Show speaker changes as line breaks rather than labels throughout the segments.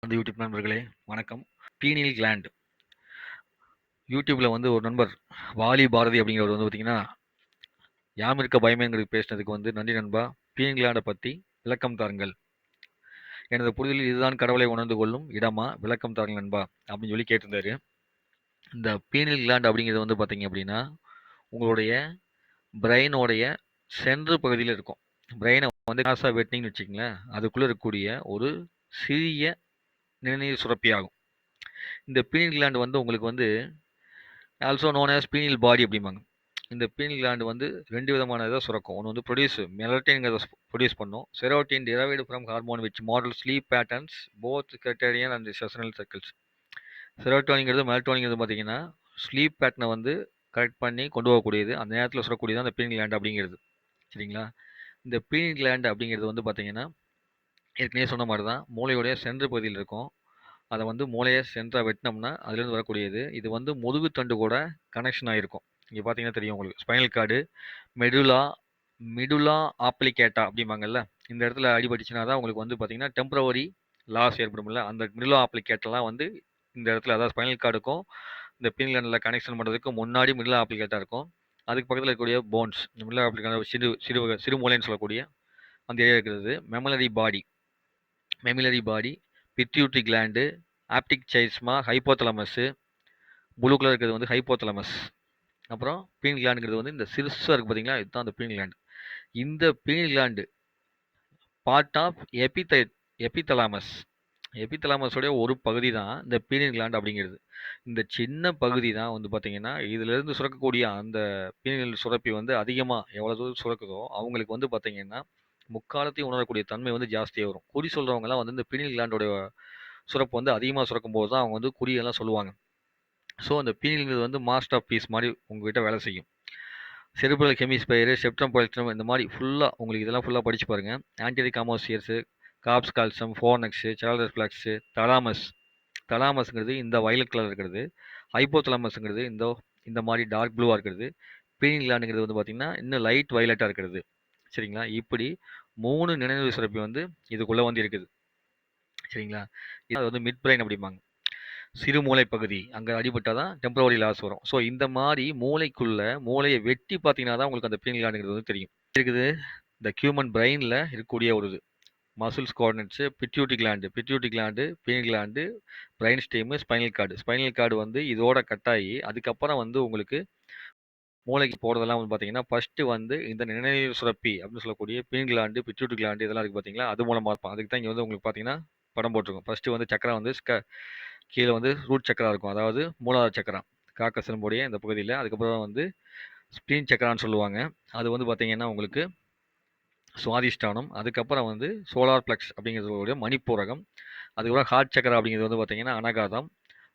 அந்த யூடியூப் நண்பர்களே வணக்கம். பீனியல் கிளாண்ட் யூடியூப்ல வந்து ஒரு நண்பர் வாலி பாரதி அப்படிங்கிறவர் வந்து பார்த்தீங்கன்னா, யாம் இருக்க பயமேங்கிறது பேசினதுக்கு வந்து நன்றி நண்பா. பீனியல் கிளாண்டை பற்றி விளக்கம் தாருங்கள். எனது புரிதலில் இதுதான் கடவுளை உணர்ந்து கொள்ளும் இடமா, விளக்கம் தாருங்கள் நண்பா அப்படின்னு சொல்லி கேட்டிருந்தாரு. இந்த பீனியல் கிளாண்ட் அப்படிங்கிறது வந்து பார்த்தீங்க அப்படின்னா, உங்களுடைய பிரெயினோடைய சென்ட்ரு பகுதியில் இருக்கும். பிரெயினை வந்து கிராஸாக வெட்டினீங்கன்னு வச்சுக்கங்களேன், அதுக்குள்ளே இருக்கக்கூடிய ஒரு சிறிய நிணநீர் சுரப்பி ஆகும். இந்த பீனியல் கிளாண்ட் வந்து உங்களுக்கு வந்து ஆல்சோ நோன் ஆஸ் பீனியல் பாடி அப்படிம்பாங்க. இந்த பீனியல் கிளாண்ட் வந்து ரெண்டு விதமான இதை சுரக்கும். ஒன்று வந்து மெலட்டின்ங்கிறத ப்ரொடியூஸ் பண்ணும். Serotonin derived from hormone which model sleep patterns both criterion and seasonal circles. செரோட்டோனிங்கிறது மெலட்டோனிங்கிறது பார்த்தீங்கன்னா ஸ்லீப் பேட்டர்னை வந்து கரெக்ட் பண்ணி கொண்டு போகக்கூடியது. அந்த நேரத்தில் சுரக்கூடியது அந்த பீனியல் கிளாண்ட் அப்படிங்கிறது. சரிங்களா? இந்த பீனியல் கிளாண்ட் அப்படிங்கிறது வந்து பார்த்தீங்கன்னா ஏற்கனவே சொன்ன மாதிரி தான் மூளையுடைய சென்று பகுதியில் இருக்கும். அதை வந்து மூளையை சென்டராக வெட்டினோம்னா அதுலேருந்து வரக்கூடியது. இது வந்து முதுகு தண்டு கூட கனெக்ஷன் ஆகிருக்கும். இங்கே பார்த்தீங்கன்னா தெரியும் உங்களுக்கு. Spinal cord, medulla medulla oblongata அப்படிம்பாங்கல்ல. இந்த இடத்துல அடிபட்டுச்சுன்னா தான் உங்களுக்கு வந்து பார்த்தீங்கன்னா டெம்பரவரி லாஸ் ஏற்படும்ல. அந்த மிடுலா ஆப்ளிகேட்டெல்லாம் வந்து இந்த இடத்துல, அதாவது ஸ்பைனல் கார்டுக்கும் இந்த பீனியல் கனெக்ஷன் பண்ணுறதுக்கு முன்னாடி மிடுலா ஆப்ளிகேட்டா இருக்கும். அதுக்கு பக்கத்தில் இருக்கக்கூடிய போன்ஸ், மிடுலா ஆப்ளிகேட்டா சிறு சிறு சிறு மூளைன்னு சொல்லக்கூடிய அந்த ஏரியா இருக்கிறது. Mammillary body, pituitary gland, optic chiasma, hypothalamus, blue colour இருக்கிறது வந்து ஹைப்போதலமஸ். அப்புறம் பீனியல் கிளாண்டுங்கிறது வந்து இந்த சிறுசாக இருக்குது பார்த்தீங்களா, இதுதான் அந்த பீனியல் கிளாண்டு. இந்த பீனியல் கிளாண்டு பார்ட் ஆஃப் எபிதலாமஸ். எபிதலாமஸோடைய ஒரு பகுதி தான் இந்த பீனியல் கிளாண்ட் அப்படிங்கிறது. இந்த சின்ன பகுதி தான் வந்து பார்த்தீங்கன்னா இதிலிருந்து சுரக்கக்கூடிய அந்த பீனியல் சுரப்பி வந்து அதிகமாக எவ்வளோ தூரம் சுரக்குதோ அவங்களுக்கு வந்து பார்த்தீங்கன்னா முக்காலத்தையும் உணரக்கூடிய தன்மை வந்து ஜாஸ்தியாக வரும். குறி சொல்கிறவங்கலாம் வந்து இந்த பீனியல் கிளாண்டோட சுரப்பு வந்து அதிகமாக சுரக்கும் போது தான் அவங்க வந்து குறியெல்லாம் சொல்லுவாங்க. ஸோ அந்த பீனியல்ங்கிறது வந்து மாஸ்டர் ஆஃப் பீஸ் மாதிரி உங்ககிட்ட வேலை செய்யும். செரிப்ரல் ஹெமிஸ்பயர், செப்ட்ரம் பால்ஸ்டம், இந்த மாதிரி ஃபுல்லாக உங்களுக்கு இதெல்லாம் ஃபுல்லாக படிச்சு பாருங்க. ஆன்டரி காமோசியர்ஸு, காப்ஸ் கால்சம், ஃபோர்னக்ஸு, சார்லஸ் ஃபிளாக்ஸு, தலாமஸ்ங்கிறது இந்த வயலட் கலர் இருக்கிறது. ஹைப்போதலாமஸ்ங்கிறது இந்த இந்த மாதிரி டார்க் ப்ளூவாக இருக்கிறது. பீனியல் கிளாண்டுங்கிறது வந்து பார்த்தீங்கன்னா இன்னும் லைட் வயலட்டாக இருக்கிறது. சரிங்களா? இப்படி 3 நினைவு சுரப்பி வந்து இதுக்குள்ளே வந்து இருக்குது. சரிங்களா? இது வந்து மிட் பிரெயின் அப்படிம்பாங்க. சிறுமூளை பகுதி அங்கே அடிபட்டால் தான் டெம்பரவரி லாஸ் வரும். ஸோ இந்த மாதிரி மூளையை வெட்டி பார்த்தீங்கன்னா தான் உங்களுக்கு அந்த பீனியல் கிளாண்டுங்கிறது வந்து தெரியும். இருக்குது இந்த ஹியூமன் பிரெயினில் இருக்கக்கூடிய ஒரு இது muscles coordinates, pituitary gland, pineal gland, brain steam, spinal cord வந்து இதோட கட்டாயி அதுக்கப்புறம் வந்து உங்களுக்கு மூளைக்கு போகிறதெல்லாம் வந்து பார்த்தீங்கன்னா ஃபஸ்ட்டு வந்து இந்த நிணநீர் சுரப்பி அப்படின்னு சொல்லக்கூடிய பீனியல் கிளாண்டு, பிட்யூட்டரி கிளாண்டு இதெல்லாம் இருக்குது பார்த்தீங்களா, அது மூலமாக இருப்பான். அதுக்கு தான் இங்கே வந்து உங்களுக்கு பார்த்தீங்கன்னா படம் போட்டிருக்கும். ஃபஸ்ட்டு வந்து சக்கரா வந்து கீழே வந்து ரூட் சக்கரா இருக்கும், அதாவது மூலாதார சக்கரா காக்கஸ் எலும்புடைய இந்த பகுதியில். அதுக்கப்புறம் வந்து ஸ்ப்ளீன் சக்கரான்னு சொல்லுவாங்க. அது வந்து பார்த்தீங்கன்னா உங்களுக்கு சுவாதிஷ்டானம். அதுக்கப்புறம் வந்து சோலார் பிளக்ஸ் அப்படிங்கிறது மணிப்பூரகம். அதுக்கப்புறம் ஹார்ட் சக்கரா அப்படிங்கிறது வந்து பார்த்தீங்கன்னா அனகாதம்.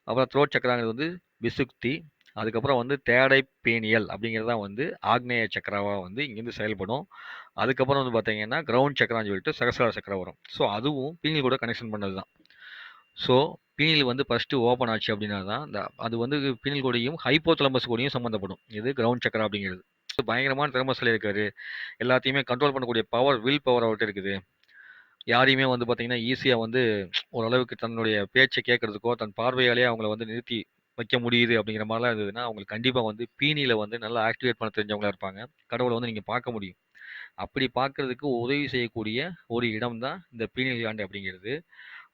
அப்புறம் த்ரோட் சக்கராங்கிறது வந்து விசுக்தி. அதுக்கப்புறம் வந்து தேடை பேனியல் அப்படிங்கிறது தான் வந்து ஆக்னேய சக்கராவாக வந்து இங்கேருந்து செயல்படும். அதுக்கப்புறம் வந்து பார்த்தீங்கன்னா கிரவுண்ட் சக்கரான்னு சொல்லிட்டு சகசிரார சக்கரா வரும். ஸோ அதுவும் பீனியல் கூட கனெக்ஷன் பண்ணது தான். ஸோ பீனியல் வந்து ஃபஸ்ட்டு ஓப்பன் ஆச்சு அப்படின்னா தான் அது வந்து பீனியல் கூடயும் ஹைப்போதலமஸ் கூடயும் சம்மந்தப்படும். இது கிரவுண்ட் சக்கரா அப்படிங்கிறது. பயங்கரமான திறமசாலி இருக்காரு. எல்லாத்தையுமே கண்ட்ரோல் பண்ணக்கூடிய வில் பவர் அவர்கிட்ட இருக்குது. யாரையுமே வந்து பார்த்தீங்கன்னா ஈஸியாக வந்து ஓரளவுக்கு தன்னுடைய பேச்சை கேட்கறதுக்கோ தன் பார்வையாலேயே அவங்கள வந்து நிறுத்தி வைக்க முடியுது அப்படிங்கிற மாதிரிலாம் இருந்ததுன்னா அவங்களுக்கு கண்டிப்பாக வந்து பீனியில் வந்து நல்லா ஆக்டிவேட் பண்ண தெரிஞ்சவங்களா இருப்பாங்க. கடவுளை வந்து நீங்கள் பார்க்க முடியும். அப்படி பார்க்கறதுக்கு உதவி செய்யக்கூடிய ஒரு இடம் தான் இந்த பீனியல் கிளாண்ட் அப்படிங்கிறது.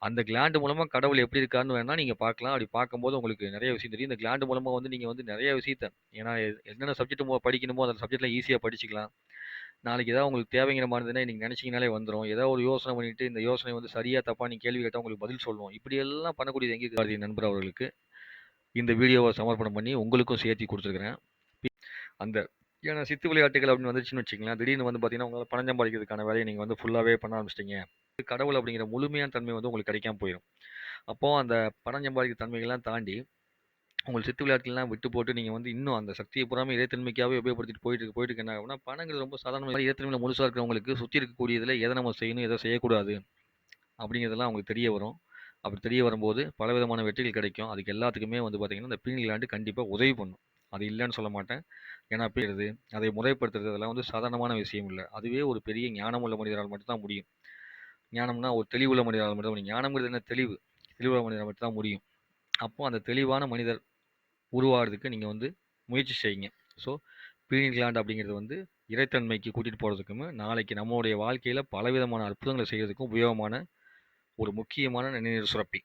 அந்த கிளாண்டு மூலமாக கடவுள் எப்படி இருக்காருன்னு வேணால் நீங்கள் பார்க்கலாம். அப்படி பார்க்கும்போது உங்களுக்கு நிறைய விஷயம் தெரியும். இந்த கிளாண்டு மூலமாக வந்து நீங்கள் வந்து நிறைய விஷயத்த, ஏன்னா என்னென்ன சப்ஜெக்ட் படிக்கணுமோ அந்த சப்ஜெக்ட்லாம் ஈஸியாக படிச்சுக்கலாம். நாளைக்கு ஏதாவது உங்களுக்கு தேவைங்கிற மாதிரி இருந்ததுன்னா நீங்கள் நினச்சிங்கனாலே வந்துடும். ஏதாவது ஒரு யோசனை பண்ணிட்டு இந்த யோசனை வந்து சரியாக தப்பாக நீங்கள் கேள்வி கேட்டால் உங்களுக்கு பதில் சொல்லுவோம். இப்படியெல்லாம் பண்ணக்கூடியது எங்கே இருக்குது நண்பர் அவர்களுக்கு இந்த வீடியோவை சமர்ப்பணம் பண்ணி உங்களுக்கும் சேர்த்தி கொடுத்துருக்குறேன். அந்த ஏன்னா சித்து விளையாட்டுகள் அப்படின்னு வந்துச்சுன்னு வச்சுக்கலாம், திடீர்னு வந்து பார்த்தீங்கன்னா உங்களால் பணம் சம்பாதிக்கிறதுக்கான வேலையை நீங்கள் வந்து ஃபுல்லாகவே பண்ண ஆரம்பிச்சிட்டிங்க. கடவுள் அப்படிங்கிற முழுமையான தன்மை வந்து உங்களுக்கு கிடைக்காம போயிடும். அப்போது அந்த பணம் சம்பாதிக்கிற தன்மைகள்லாம் தாண்டி உங்கள் சித்து விளையாட்டுலாம் விட்டு போட்டு நீங்கள் வந்து இன்னும் அந்த சக்தியை பூராமே இறைத்தன்மைக்காகவே உபயோகப்படுத்திட்டு போயிட்டு என்ன ஆகும்னா, பணங்கள் ரொம்ப சாதாரணமாக இறைத்தன்மையில் முழுசாக இருக்கிறவங்களுக்கு சுற்றி இருக்கக்கூடியதில் எதை நம்ம செய்யணும் எதை செய்யக்கூடாது அப்படிங்கிறதெல்லாம் அவங்களுக்கு தெரிய வரும். அப்படி தெரிய வரும்போது பலவிதமான வெற்றிகள் கிடைக்கும். அதுக்கு எல்லாத்துக்குமே வந்து பார்த்தீங்கன்னா இந்த பீனியல் கிளாண்டு கண்டிப்பாக உதவி பண்ணும். அது இல்லைன்னு சொல்ல மாட்டேன். ஏன்னா அப்படிங்கிறது அதை முறைப்படுத்துறது அதெல்லாம் வந்து சாதாரணமான விஷயம் இல்லை. அதுவே ஒரு பெரிய ஞானம் உள்ள மனிதரால் மட்டும்தான் முடியும். ஞானம்னா ஒரு தெளிவுள்ள மனிதரால் மட்டும் முடியும். ஞானம்ங்கிறது என்ன? தெளிவு. தெளிவான மனிதராக மட்டும் தான் முடியும். அப்போ அந்த தெளிவான மனிதர் உருவாகிறதுக்கு நீங்கள் வந்து முயற்சி செய்யுங்க. ஸோ பீனியல் கிளாண்ட் அப்படிங்கிறது வந்து இறைத்தன்மைக்கு கூட்டிகிட்டு போகிறதுக்குமே நாளைக்கு நம்மளுடைய வாழ்க்கையில் பலவிதமான அற்புதங்களை செய்கிறதுக்கும் உபயோகமான ஒரு முக்கியமான நிணநீர் சுரப்பி.